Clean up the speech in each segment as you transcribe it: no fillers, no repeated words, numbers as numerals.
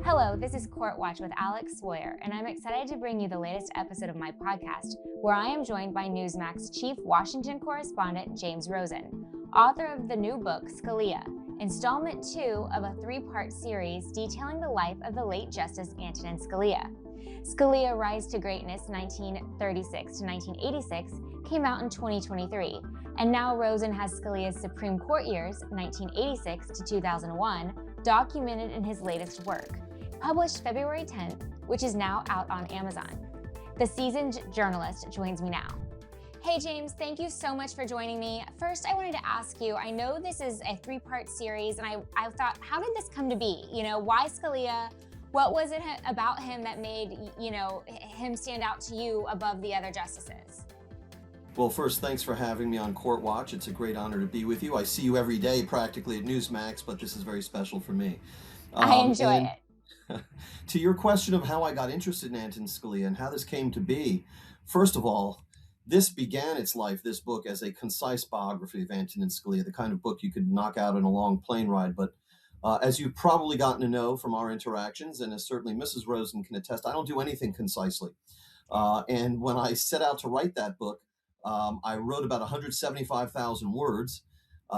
Hello, this is Court Watch with Alex Swoyer, and I'm excited to bring you the latest episode of my podcast, where I am joined by Newsmax Chief Washington Correspondent James Rosen, author of the new book, Scalia, installment 2 of a 3-part series detailing the life of the late Justice Antonin Scalia. Scalia Rise to Greatness 1936 to 1986 came out in 2023, and now Rosen has Scalia's Supreme Court years 1986 to 2001 documented in his latest work, published February 10th, which is now out on Amazon. The seasoned journalist joins me now. Hey James, thank you so much for joining me. First, I wanted to ask you, I know this is a 3-part series, and I thought, how did this come to be? Why Scalia? What was it about him that made, him stand out to you above the other justices? Well, first, thanks for having me on Court Watch. It's a great honor to be with you. I see you every day practically at Newsmax, but this is very special for me. I enjoy it. To your question of how I got interested in Antonin Scalia and how this came to be, first of all, this began its life, this book, as a concise biography of Antonin Scalia, the kind of book you could knock out in a long plane ride. But as you've probably gotten to know from our interactions, and as certainly Mrs. Rosen can attest, I don't do anything concisely. And when I set out to write that book, I wrote about 175,000 words,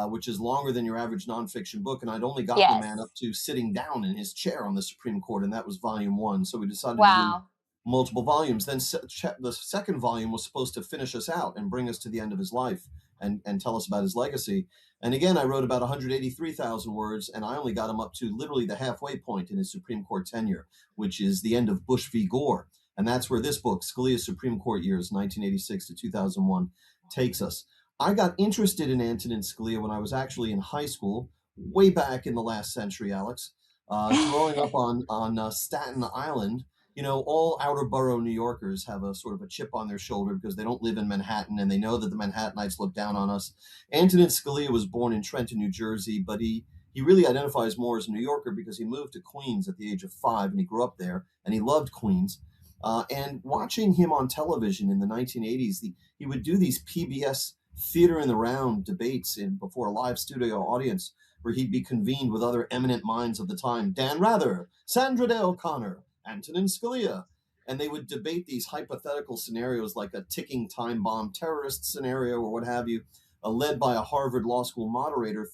which is longer than your average nonfiction book. And I'd only got the man up to sitting down in his chair on the Supreme Court, and that was volume 1. So we decided to do multiple volumes. Then the second volume was supposed to finish us out and bring us to the end of his life and tell us about his legacy. And again, I wrote about 183,000 words, and I only got him up to literally the halfway point in his Supreme Court tenure, which is the end of Bush v. Gore. And that's where this book, Scalia's Supreme Court Years, 1986 to 2001, takes us. I got interested in Antonin Scalia when I was actually in high school, way back in the last century, Alex. Growing up on Staten Island, all outer borough New Yorkers have a sort of a chip on their shoulder because they don't live in Manhattan, and they know that the Manhattanites look down on us. Antonin Scalia was born in Trenton, New Jersey, but he really identifies more as a New Yorker because he moved to Queens at the age of 5, and he grew up there, and he loved Queens. And watching him on television in the 1980s, he would do these PBS theater in the round debates before a live studio audience where he'd be convened with other eminent minds of the time, Dan Rather, Sandra Day O'Connor, Antonin Scalia, and they would debate these hypothetical scenarios like a ticking time bomb terrorist scenario or what have you, led by a Harvard Law School moderator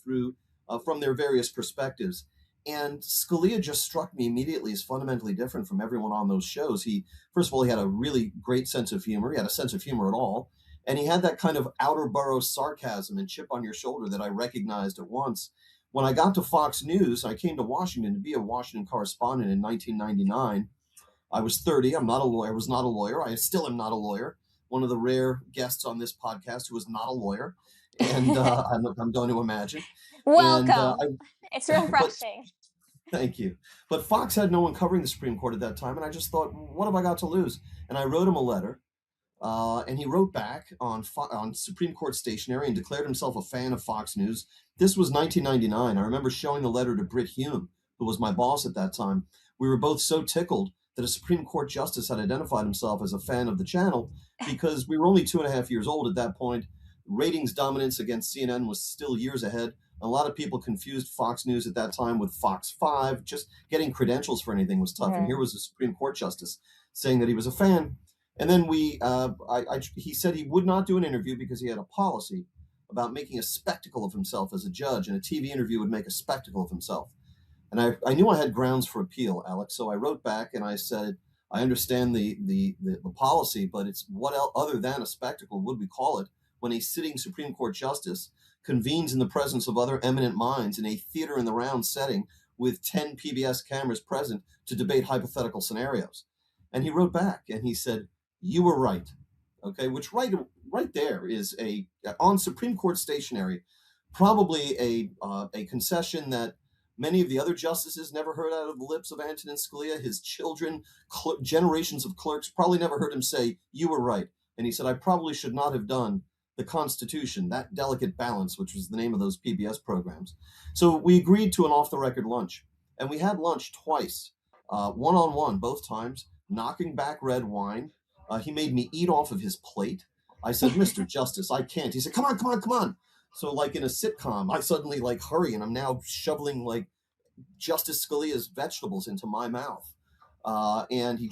from their various perspectives. And Scalia just struck me immediately as fundamentally different from everyone on those shows. First of all, he had a really great sense of humor. He had a sense of humor at all. And he had that kind of outer borough sarcasm and chip on your shoulder that I recognized at once. When I got to Fox News, I came to Washington to be a Washington correspondent in 1999. I was 30. I'm not a lawyer. I was not a lawyer. I still am not a lawyer. One of the rare guests on this podcast who is not a lawyer. And I'm going to imagine. Welcome. It's refreshing. Thank you. But Fox had no one covering the Supreme Court at that time. And I just thought, what have I got to lose? And I wrote him a letter. And he wrote back on Supreme Court stationery and declared himself a fan of Fox News. This was 1999. I remember showing the letter to Britt Hume, who was my boss at that time. We were both so tickled that a Supreme Court justice had identified himself as a fan of the channel because we were only 2.5 years old at that point. Ratings dominance against CNN was still years ahead. A lot of people confused Fox News at that time with Fox 5. Just getting credentials for anything was tough. And here was a Supreme Court justice saying that he was a fan. And then he said he would not do an interview because he had a policy about making a spectacle of himself as a judge, and a TV interview would make a spectacle of himself. And I knew I had grounds for appeal, Alex. So I wrote back and I said, I understand the policy, but it's what else other than a spectacle would we call it when a sitting Supreme Court justice convenes in the presence of other eminent minds in a theater in the round setting with 10 PBS cameras present to debate hypothetical scenarios. And he wrote back and he said, you were right. Okay, which right there is on Supreme Court stationery, probably a concession that many of the other justices never heard out of the lips of Antonin Scalia. His children, generations of clerks, probably never heard him say, you were right. And he said, I probably should not have done the Constitution, that delicate balance, which was the name of those PBS programs. So we agreed to an off-the-record lunch. And we had lunch twice, one-on-one, both times, knocking back red wine. He made me eat off of his plate. I said, Mr. Justice, I can't. He said, come on. So like in a sitcom, I suddenly hurry and I'm now shoveling Justice Scalia's vegetables into my mouth. And he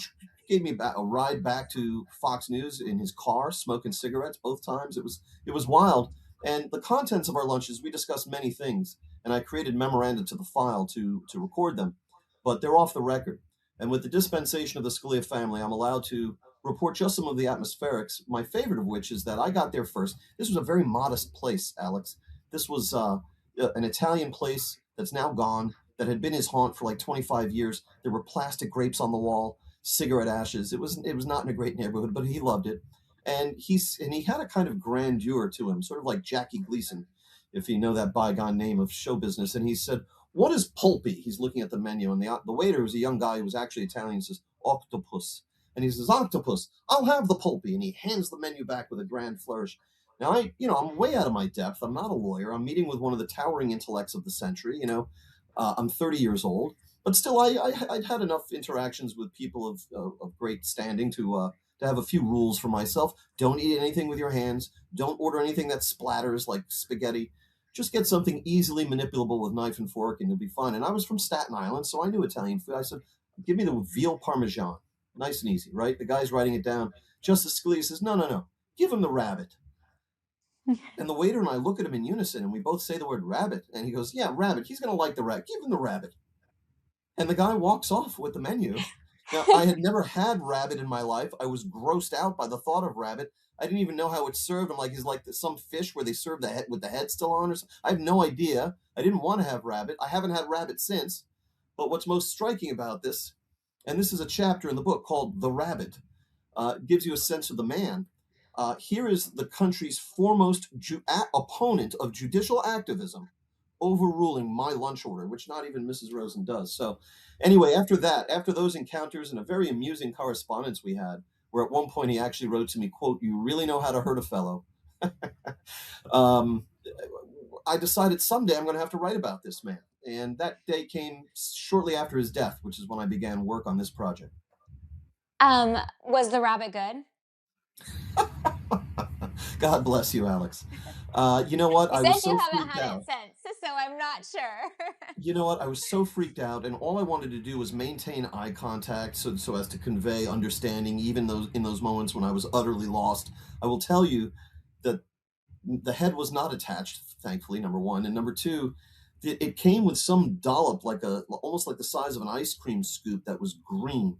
gave me a ride back to Fox News in his car, smoking cigarettes both times. It was wild. And the contents of our lunches, we discussed many things, and I created memoranda to the file to record them, but they're off the record. And with the dispensation of the Scalia family, I'm allowed to report just some of the atmospherics. My favorite of which is that I got there first. This was a very modest place, Alex. This was an Italian place that's now gone, that had been his haunt for like 25 years. There were plastic grapes on the wall, cigarette ashes. It was not in a great neighborhood, but he loved it. And he had a kind of grandeur to him, sort of like Jackie Gleason, if you know that bygone name of show business. And he said, "What is pulpy?" He's looking at the menu, and the waiter was a young guy who was actually Italian. He says, "Octopus." And he says, "Octopus, I'll have the pulpy." And he hands the menu back with a grand flourish. Now, I'm way out of my depth. I'm not a lawyer. I'm meeting with one of the towering intellects of the century. I'm 30 years old, but still, I'd had enough interactions with people of great standing to have a few rules for myself. Don't eat anything with your hands. Don't order anything that splatters like spaghetti. Just get something easily manipulable with knife and fork, and you'll be fine. And I was from Staten Island, so I knew Italian food. I said, "Give me the veal parmesan." Nice and easy, right? The guy's writing it down. Justice Scalia says, "No, no, no. Give him the rabbit." And the waiter and I look at him in unison, and we both say the word rabbit. And he goes, "Yeah, rabbit. He's going to like the rabbit. Give him the rabbit." And the guy walks off with the menu. Now, I had never had rabbit in my life. I was grossed out by the thought of rabbit. I didn't even know how it's served. I'm like, is like some fish where they serve the head with the head still on or something? I have no idea. I didn't want to have rabbit. I haven't had rabbit since. But what's most striking about this, and this is a chapter in the book called "The Rabbit," gives you a sense of the man. Here is the country's foremost opponent of judicial activism overruling my lunch order, which not even Mrs. Rosen does. So anyway, after those encounters and a very amusing correspondence we had, where at one point he actually wrote to me, quote, "You really know how to hurt a fellow." I decided someday I'm going to have to write about this man. And that day came shortly after his death, which is when I began work on this project. Was the rabbit good? God bless you, Alex. You know what? You I said was so you haven't freaked had out. it since, so I'm not sure. You know what? I was so freaked out, and all I wanted to do was maintain eye contact so as to convey understanding, even in those moments when I was utterly lost. I will tell you that the head was not attached, thankfully, number one, and number two, it came with some dollop, almost like the size of an ice cream scoop, that was green.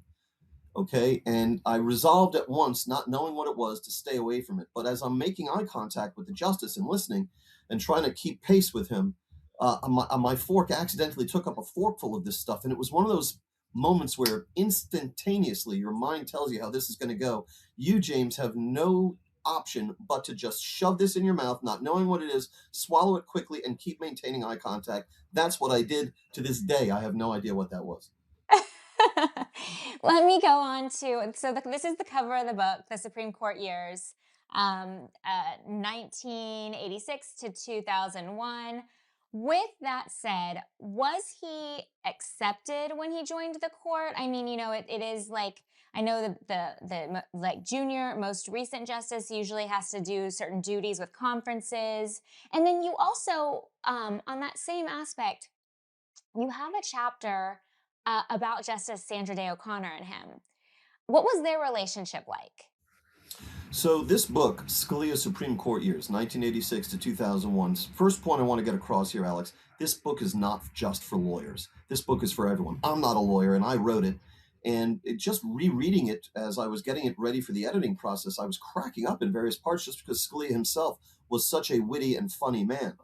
Okay, and I resolved at once, not knowing what it was, to stay away from it. But as I'm making eye contact with the justice and listening and trying to keep pace with him, my fork accidentally took up a forkful of this stuff. And it was one of those moments where instantaneously your mind tells you how this is going to go. You, James, have no option but to just shove this in your mouth, not knowing what it is, swallow it quickly, and keep maintaining eye contact. That's what I did to this day. I have no idea what that was. Let me go on to, this is the cover of the book, The Supreme Court Years, 1986 to 2001. With that said, was he accepted when he joined the court? I mean, it is like, I know the like junior, most recent justice usually has to do certain duties with conferences. And then you also, on that same aspect, you have a chapter about Justice Sandra Day O'Connor and him. What was their relationship like? So this book, Scalia Supreme Court Years, 1986 to 2001. First point I want to get across here, Alex, this book is not just for lawyers. This book is for everyone. I'm not a lawyer, and I wrote it. And just rereading it as I was getting it ready for the editing process, I was cracking up in various parts just because Scalia himself was such a witty and funny man.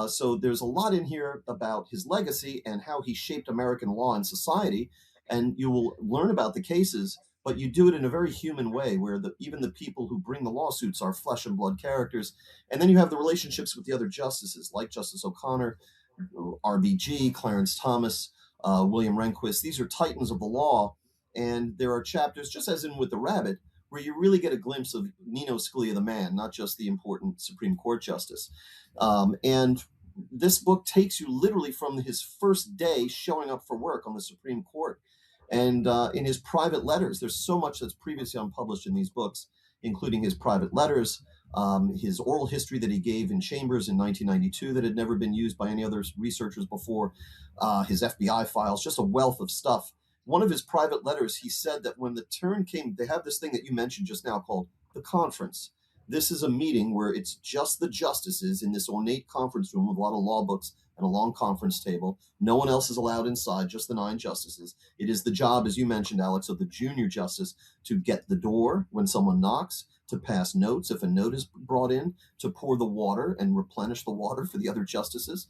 So there's a lot in here about his legacy and how he shaped American law and society. And you will learn about the cases, but you do it in a very human way where even the people who bring the lawsuits are flesh and blood characters. And then you have the relationships with the other justices, like Justice O'Connor, RBG, Clarence Thomas, William Rehnquist. These are titans of the law. And there are chapters, just as in with the rabbit, where you really get a glimpse of Nino Scalia, the man, not just the important Supreme Court justice. And this book takes you literally from his first day showing up for work on the Supreme Court. And in his private letters, there's so much that's previously unpublished in these books, including his private letters, his oral history that he gave in chambers in 1992 that had never been used by any other researchers before, his FBI files, just a wealth of stuff. One of his private letters, he said that when the turn came, they have this thing that you mentioned just now called the conference. This is a meeting where it's just the justices in this ornate conference room with a lot of law books and a long conference table. No one else is allowed inside, just the 9 justices. It is the job, as you mentioned, Alex, of the junior justice to get the door when someone knocks, to pass notes if a note is brought in, to pour the water and replenish the water for the other justices.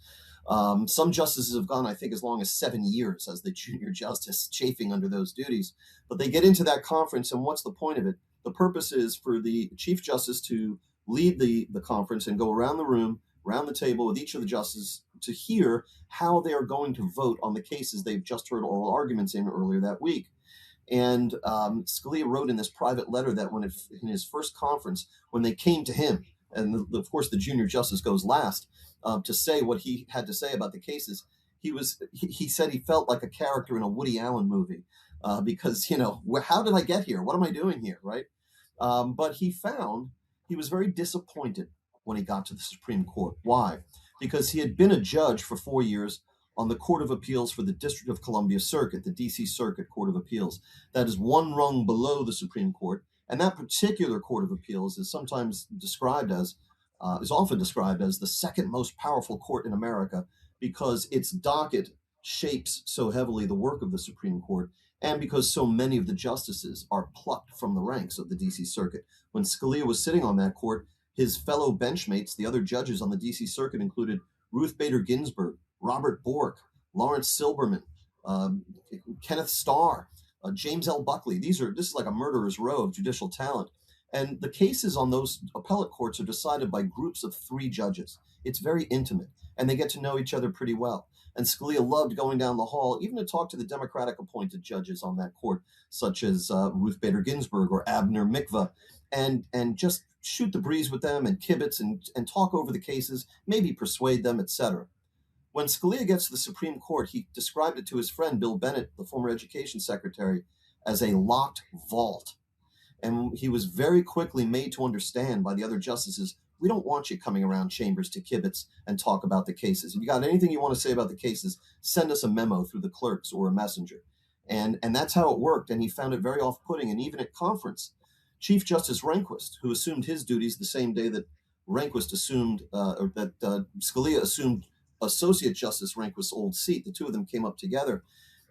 Some justices have gone, I think, as long as 7 years as the junior justice, chafing under those duties. But they get into that conference, and what's the point of it? The purpose is for the Chief Justice to lead the conference and go around the room, around the table with each of the justices to hear how they are going to vote on the cases they've just heard oral arguments in earlier that week. And Scalia wrote in this private letter that in his first conference, when they came to him, and of course the junior justice goes last to say what he had to say about the cases, he said he felt like a character in a Woody Allen movie because, how did I get here? What am I doing here, right? But he was very disappointed when he got to the Supreme Court. Why? Because he had been a judge for 4 years on the Court of Appeals for the District of Columbia Circuit, the D.C. Circuit Court of Appeals. That is one rung below the Supreme Court. And that particular Court of Appeals is sometimes is often described as the second most powerful court in America because its docket shapes so heavily the work of the Supreme Court and because so many of the justices are plucked from the ranks of the D.C. Circuit. When Scalia was sitting on that court, his fellow benchmates, the other judges on the D.C. Circuit, included Ruth Bader Ginsburg, Robert Bork, Lawrence Silberman, Kenneth Starr, James L. Buckley. This is like a murderer's row of judicial talent. And the cases on those appellate courts are decided by groups of 3 judges. It's very intimate, and they get to know each other pretty well. And Scalia loved going down the hall, even to talk to the Democratic-appointed judges on that court, such as Ruth Bader Ginsburg or Abner Mikva, and just shoot the breeze with them and kibitz and talk over the cases, maybe persuade them, etc. When Scalia gets to the Supreme Court, he described it to his friend Bill Bennett, the former education secretary, as a locked vault. And he was very quickly made to understand by the other justices, we don't want you coming around chambers to kibitz and talk about the cases. If you got anything you want to say about the cases, send us a memo through the clerks or a messenger. And that's how it worked. And he found it very off-putting. And even at conference, Chief Justice Rehnquist, who assumed his duties the same day that Rehnquist assumed, or that Scalia assumed Associate Justice Rehnquist's old seat, the two of them came up together.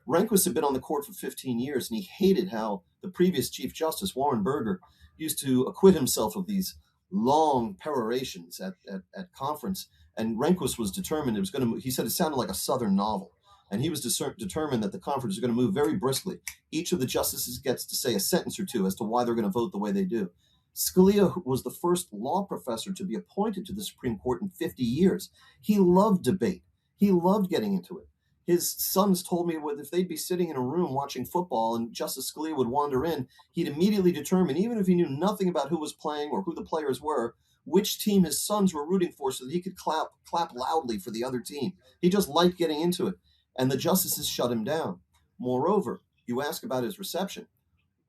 Rehnquist had been on the court for 15 years, and he hated how the previous Chief Justice, Warren Burger, used to acquit himself of these long perorations at conference. And Rehnquist was determined he said it sounded like a Southern novel. And he was determined that the conference was going to move very briskly. Each of the justices gets to say a sentence or two as to why they're going to vote the way they do. Scalia was the first law professor to be appointed to the Supreme Court in 50 years. He loved debate. He loved getting into it. His sons told me if they'd be sitting in a room watching football and Justice Scalia would wander in, he'd immediately determine, even if he knew nothing about who was playing or who the players were, which team his sons were rooting for so that he could clap loudly for the other team. He just liked getting into it. And the justices shut him down. Moreover, you ask about his reception.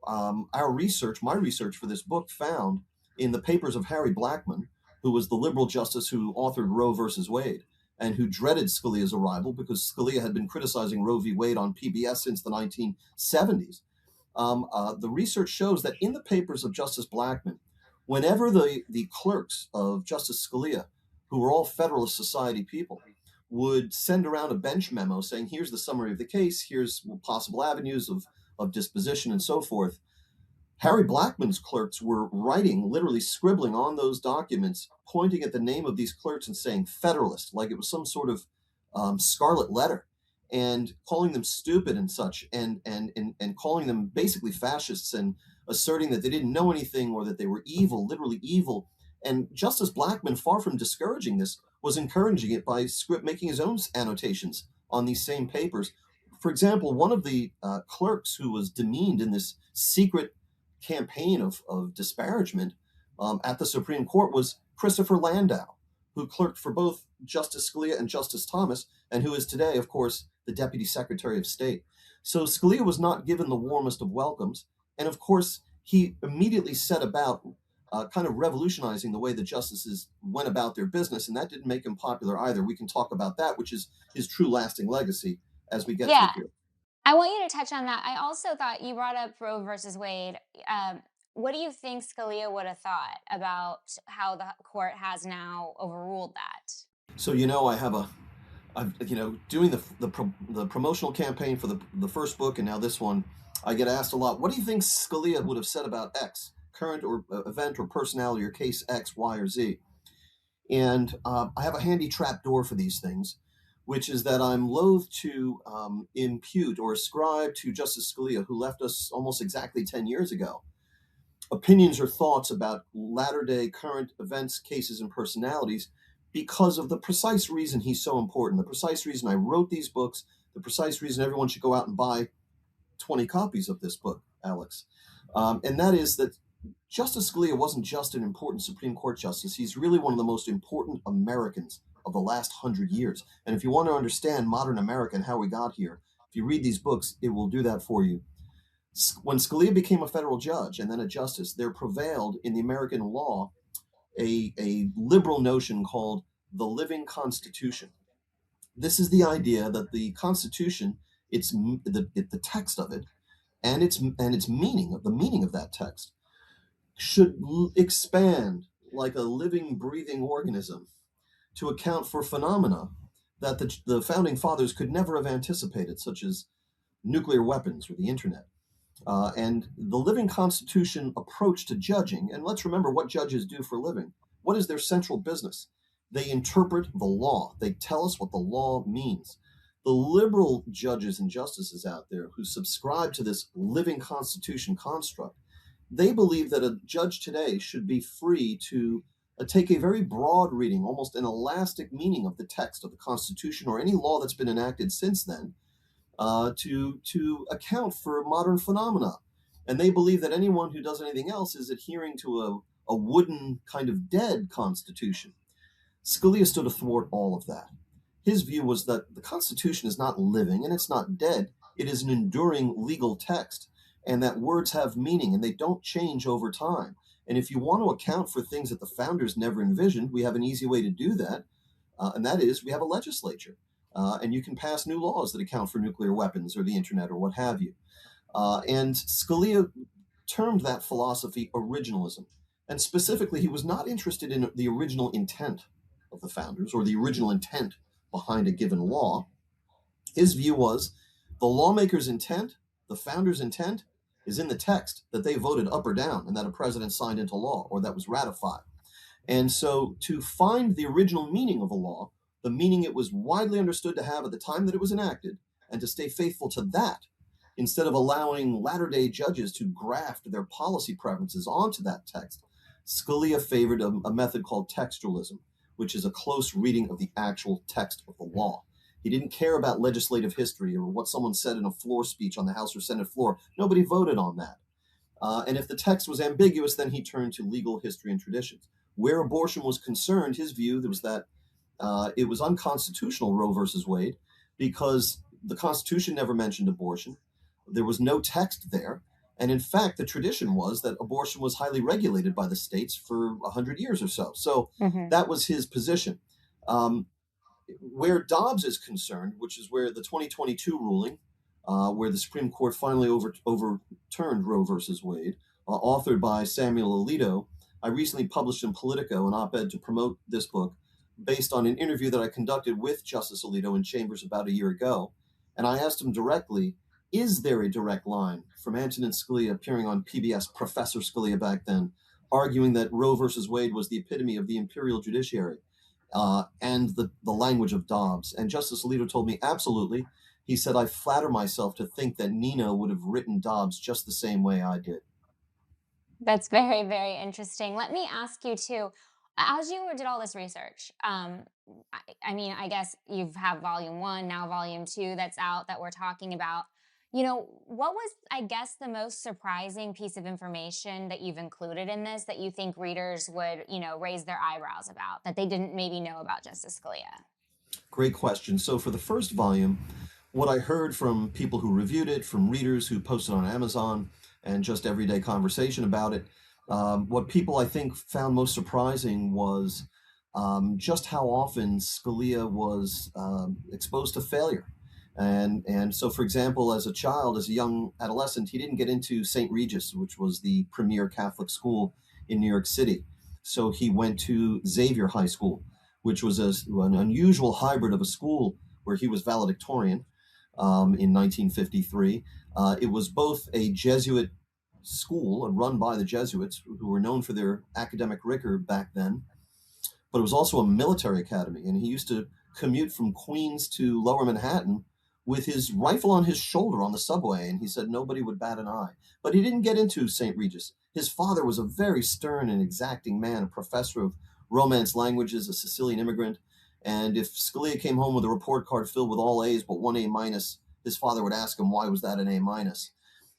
My research for this book found in the papers of Harry Blackmun, who was the liberal justice who authored Roe versus Wade, and who dreaded Scalia's arrival because Scalia had been criticizing Roe v. Wade on PBS since the 1970s. The research shows that in the papers of Justice Blackmun, whenever the clerks of Justice Scalia, who were all Federalist Society people, would send around a bench memo saying, here's the summary of the case, here's possible avenues of disposition and so forth, Harry Blackmun's clerks were writing, literally scribbling on those documents, pointing at the name of these clerks and saying Federalist, like it was some sort of scarlet letter, and calling them stupid and such, and calling them basically fascists and asserting that they didn't know anything or that they were evil, literally evil. And Justice Blackmun, far from discouraging this, was encouraging it by making his own annotations on these same papers. For example, one of the clerks who was demeaned in this secret campaign of disparagement at the Supreme Court was Christopher Landau, who clerked for both Justice Scalia and Justice Thomas, and who is today, of course, the Deputy Secretary of State. So Scalia was not given the warmest of welcomes, and of course, he immediately set about kind of revolutionizing the way the justices went about their business, and that didn't make him popular either. We can talk about that, which is his true lasting legacy as we get Yeah, through here. I want you to touch on that. I also thought you brought up Roe versus Wade. What do you think Scalia would have thought about how the court has now overruled that? So doing the promotional campaign for the first book and now this one, I get asked a lot. What do you think Scalia would have said about X, current or event or personality or case X, Y, or Z? And I have a handy trap door for these things, which is that I'm loath to impute or ascribe to Justice Scalia, who left us almost exactly 10 years ago, opinions or thoughts about latter-day current events, cases, and personalities because of the precise reason he's so important, the precise reason I wrote these books, the precise reason everyone should go out and buy 20 copies of this book, Alex. And that is that Justice Scalia wasn't just an important Supreme Court justice. He's really one of the most important Americans of the last 100 years. And if you want to understand modern America and how we got here, if you read these books, it will do that for you. When Scalia became a federal judge and then a justice, there prevailed in the American law a liberal notion called the living Constitution. This is the idea that the Constitution, the text of it, and its meaning, the meaning of that text, should expand like a living, breathing organism to account for phenomena that the founding fathers could never have anticipated, such as nuclear weapons or the internet. And the living Constitution approach to judging, and let's remember what judges do for a living. What is their central business? They interpret the law. They tell us what the law means. The liberal judges and justices out there who subscribe to this living Constitution construct, they believe that a judge today should be free to take a very broad reading, almost an elastic meaning of the text of the Constitution or any law that's been enacted since then, to account for modern phenomena. And they believe that anyone who does anything else is adhering to a wooden kind of dead Constitution. Scalia stood athwart all of that. His view was that the Constitution is not living and it's not dead. It is an enduring legal text, and that words have meaning and they don't change over time. And if you want to account for things that the founders never envisioned, we have an easy way to do that, and that is we have a legislature. And you can pass new laws that account for nuclear weapons or the internet or what have you. And Scalia termed that philosophy originalism. And specifically, he was not interested in the original intent of the founders or the original intent behind a given law. His view was the lawmaker's intent, the founders' intent, is in the text that they voted up or down and that a president signed into law or that was ratified. And so to find the original meaning of a law, the meaning it was widely understood to have at the time that it was enacted, and to stay faithful to that, instead of allowing latter-day judges to graft their policy preferences onto that text, Scalia favored a method called textualism, which is a close reading of the actual text of the law. He didn't care about legislative history or what someone said in a floor speech on the House or Senate floor. Nobody voted on that. And if the text was ambiguous, then he turned to legal history and traditions. Where abortion was concerned, his view was that it was unconstitutional, Roe versus Wade, because the Constitution never mentioned abortion. There was no text there. And in fact, the tradition was that abortion was highly regulated by the states for 100 years or so. So that was his position. Where Dobbs is concerned, which is where the 2022 ruling, where the Supreme Court finally overturned Roe versus Wade, authored by Samuel Alito, I recently published in Politico an op-ed to promote this book based on an interview that I conducted with Justice Alito in chambers about a year ago. And I asked him directly, is there a direct line from Antonin Scalia appearing on PBS, Professor Scalia back then, arguing that Roe versus Wade was the epitome of the imperial judiciary and the language of Dobbs? And Justice Alito told me, absolutely. He said, I flatter myself to think that Nina would have written Dobbs just the same way I did. That's very, very interesting. Let me ask you too, as you did all this research, I guess you have volume 1, now volume 2 that's out that we're talking about. What was, I guess, the most surprising piece of information that you've included in this that you think readers would, raise their eyebrows about, that they didn't maybe know about Justice Scalia? Great question. So for the first volume, what I heard from people who reviewed it, from readers who posted on Amazon, and just everyday conversation about it, What people, I think, found most surprising was just how often Scalia was exposed to failure. And so, for example, as a child, as a young adolescent, he didn't get into St. Regis, which was the premier Catholic school in New York City. So he went to Xavier High School, which was an unusual hybrid of a school where he was valedictorian in 1953. It was both a Jesuit school run by the Jesuits, who were known for their academic rigor back then, but it was also a military academy. And he used to commute from Queens to Lower Manhattan with his rifle on his shoulder on the subway. And he said nobody would bat an eye. But he didn't get into St. Regis. His father was a very stern and exacting man, a professor of Romance languages, a Sicilian immigrant. And if Scalia came home with a report card filled with all A's but one A minus, his father would ask him, why was that an A minus?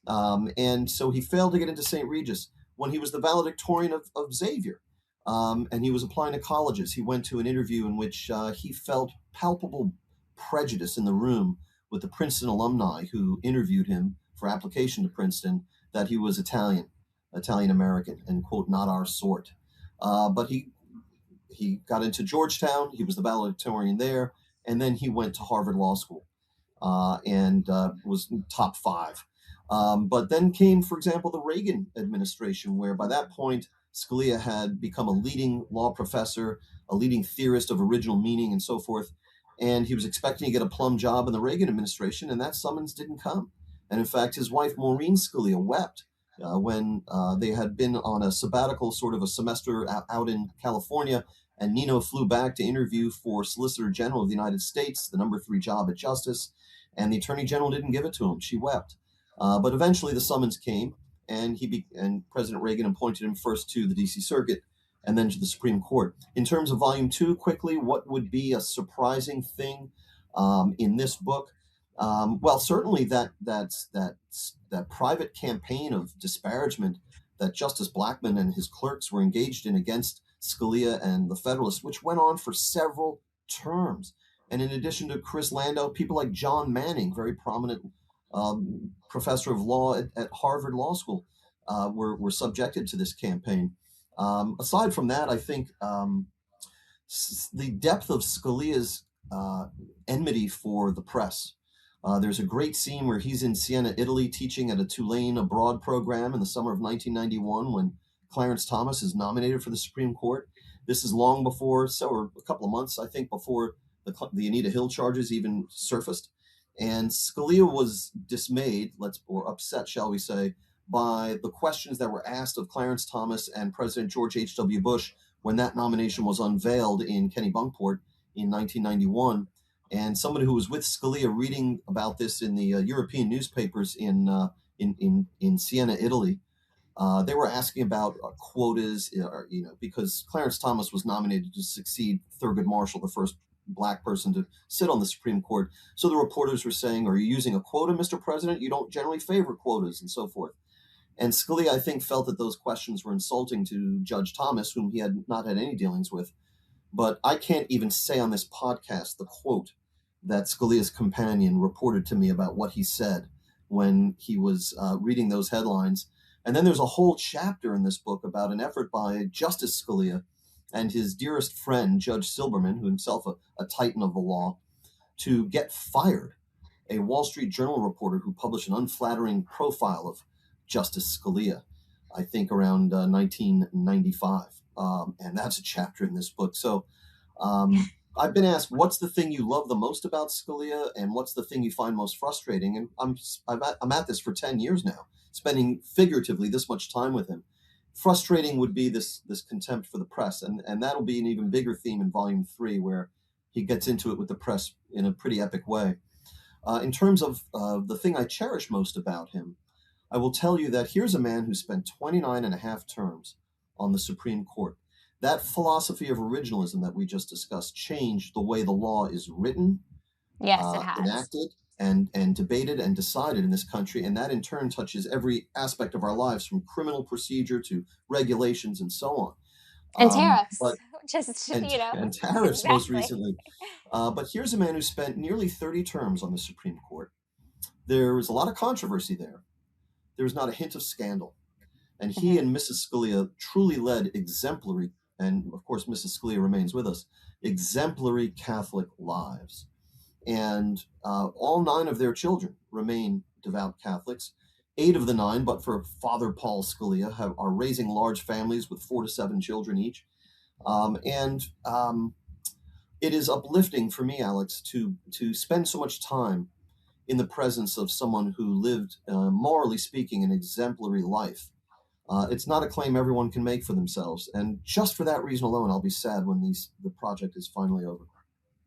And so he failed to get into St. Regis. When he was the valedictorian of Xavier, and he was applying to colleges, he went to an interview in which he felt palpable prejudice in the room with the Princeton alumni who interviewed him for application to Princeton, that he was Italian American, and, quote, not our sort. But he got into Georgetown. He was the valedictorian there, and then he went to Harvard Law School and was top five. But then came, for example, the Reagan administration, where by that point Scalia had become a leading law professor, a leading theorist of original meaning, and so forth. And he was expecting to get a plum job in the Reagan administration, and that summons didn't come. And in fact, his wife, Maureen Scalia, wept when they had been on a sabbatical, sort of a semester out in California, and Nino flew back to interview for Solicitor General of the United States, the number 3 job at Justice, and the Attorney General didn't give it to him. She wept. But eventually the summons came, and and President Reagan appointed him first to the D.C. Circuit and then to the Supreme Court. In terms of Volume 2, quickly, what would be a surprising thing in this book? Well, certainly that private campaign of disparagement that Justice Blackmun and his clerks were engaged in against Scalia and the Federalists, which went on for several terms. And in addition to Chris Landau, people like John Manning, very prominent professor of law at Harvard Law School, were subjected to this campaign. Aside from that, I think the depth of Scalia's enmity for the press. There's a great scene where he's in Siena, Italy, teaching at a Tulane abroad program in the summer of 1991 when Clarence Thomas is nominated for the Supreme Court. This is long before, or a couple of months, I think, before the Anita Hill charges even surfaced. And Scalia was dismayed, or upset, shall we say, by the questions that were asked of Clarence Thomas and President George H.W. Bush when that nomination was unveiled in Kennebunkport in 1991. And somebody who was with Scalia reading about this in the European newspapers in Siena, Italy, they were asking about quotas, because Clarence Thomas was nominated to succeed Thurgood Marshall, the first Black person to sit on the Supreme Court. So the reporters were saying, are you using a quota, Mr. President? You don't generally favor quotas, and so forth. And Scalia, I think, felt that those questions were insulting to Judge Thomas, whom he had not had any dealings with. But I can't even say on this podcast the quote that Scalia's companion reported to me about what he said when he was reading those headlines. And then there's a whole chapter in this book about an effort by Justice Scalia and his dearest friend, Judge Silberman, who himself a titan of the law, to get fired a Wall Street Journal reporter who published an unflattering profile of Justice Scalia, I think around 1995. And that's a chapter in this book. So I've been asked, what's the thing you love the most about Scalia, and what's the thing you find most frustrating? And I'm at this for 10 years now, spending figuratively this much time with him. Frustrating would be this contempt for the press, and that'll be an even bigger theme in Volume 3, where he gets into it with the press in a pretty epic way. In terms of the thing I cherish most about him, I will tell you that here's a man who spent 29 and a half terms on the Supreme Court. That philosophy of originalism that we just discussed changed the way the law is written, yes, it has. Enacted, and debated and decided in this country, and that in turn touches every aspect of our lives, from criminal procedure to regulations and so on. And tariffs, and tariffs exactly. Most recently. But here's a man who spent nearly 30 terms on the Supreme Court. There was a lot of controversy there. There was not a hint of scandal. And he and Mrs. Scalia truly led exemplary, and of course, Mrs. Scalia remains with us, exemplary Catholic lives. And all 9 of their children remain devout Catholics. 8 of the 9, but for Father Paul Scalia, are raising large families with 4 to 7 children each. It is uplifting for me, Alex, to spend so much time in the presence of someone who lived, morally speaking, an exemplary life. It's not a claim everyone can make for themselves. And just for that reason alone, I'll be sad when the project is finally over.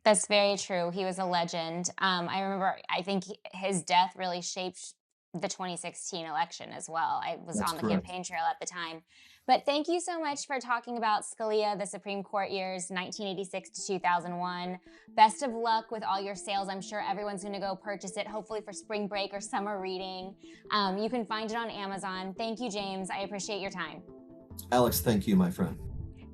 That's very true. He was a legend. I remember, I think his death really shaped the 2016 election as well. I was That's on the correct. campaign trail at the time. But thank you so much for talking about Scalia, the Supreme Court years, 1986 to 2001. Best of luck with all your sales. I'm sure everyone's going to go purchase it, hopefully for spring break or summer reading. You can find it on Amazon. Thank you, James. I appreciate your time. Alex, thank you, my friend.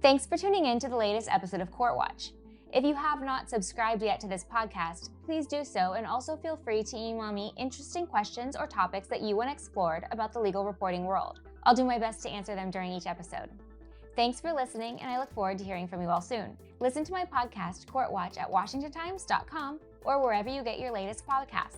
Thanks for tuning in to the latest episode of Court Watch. If you have not subscribed yet to this podcast, please do so, and also feel free to email me interesting questions or topics that you want explored about the legal reporting world. I'll do my best to answer them during each episode. Thanks for listening, and I look forward to hearing from you all soon. Listen to my podcast, Court Watch, at WashingtonTimes.com or wherever you get your latest podcasts.